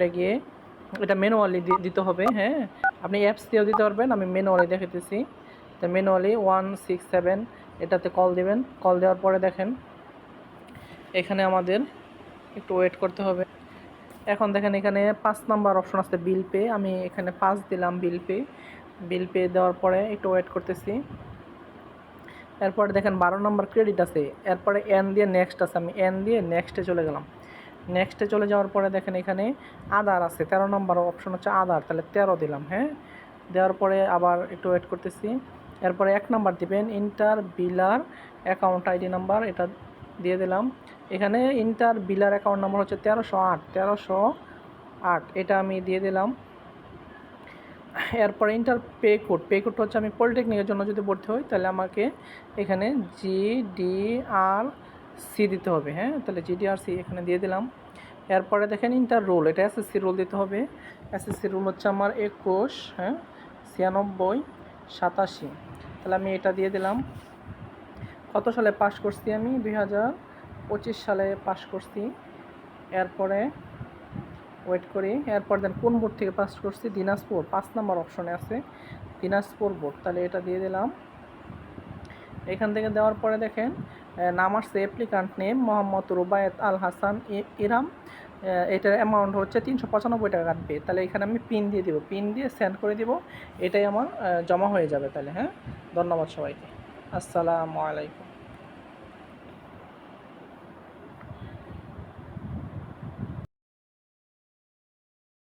এটা গিয়ে এটা ম্যানুয়ালি দিতে হবে। হ্যাঁ, আপনি অ্যাপস দিয়েও দিতে পারবেন, আমি ম্যানুয়ালি দেখাইতেছি। তো ম্যানুয়ালি 167 এটাতে কল দিবেন। কল দেওয়ার পরে দেখেন এখানে আমাদের একটু ওয়েট করতে হবে। এখন দেখেন এখানে 5 নাম্বার অপশন আছে বিল পে, আমি এখানে 5 দিলাম বিল পে। বিল পে দেওয়ার পরে একটু ওয়েট করতেছি। এরপরে দেখেন 12 নম্বর ক্রেডিট আছে, এরপরে এন দিয়ে নেক্সট আছে, আমি এন দিয়ে নেক্সটে চলে গেলাম। নেক্সটে চলে যাওয়ার পরে দেখেন এখানে আদার আছে, 13 নম্বর অপশন হচ্ছে আদার, তাহলে 13 দিলাম। হ্যাঁ, দেওয়ার পরে আবার একটু ওয়েট করতেছি। এরপরে 1 নাম্বার দিবেন ইন্টার বিলার অ্যাকাউন্ট আইডি নাম্বার, এটা দিয়ে দিলাম। এখানে ইন্টার বিলার অ্যাকাউন্ট নাম্বার হচ্ছে 1308 এটা আমি দিয়ে দিলাম। এরপরে ইন্টার পে কোড, পে কোডটা হচ্ছে আমি পলিটেকনিকের জন্য যদি ভর্তি হই তাহলে আমাকে এখানে GDRC দিতে হবে। হ্যাঁ, তাহলে GDRC এখানে দিয়ে দিলাম। এরপরে দেখেন ইন্টার রোল, এটা SSC রোল দিতে হবে। SSC রোল হচ্ছে আমার 21, হ্যাঁ 96 87, তাহলে আমি এটা দিয়ে দিলাম। কত সালে পাস করছি আমি? 2025 সালে পাস করছি। এরপরে ওয়েট করি। এরপর দেন কোন বোর্ড থেকে পাস করছি? দিনাজপুর, 5 নাম্বার অপশনে আছে দিনাজপুর বোর্ড, তাহলে এটা দিয়ে দিলাম। এখান থেকে দেওয়ার পরে দেখেন নাম আসছে অ্যাপ্লিকান্ট নেম মোহাম্মদ রুবায়েত আল হাসান ইরাম, এটার অ্যামাউন্ট হচ্ছে 395 টাকা কাটবে। তাহলে এখানে আমি পিন দিয়ে দিব, পিন দিয়ে সেন্ড করে দিব, এটাই আমার জমা হয়ে যাবে তাহলে। হ্যাঁ, ধন্যবাদ সবাইকে, আসসালামু আলাইকুম।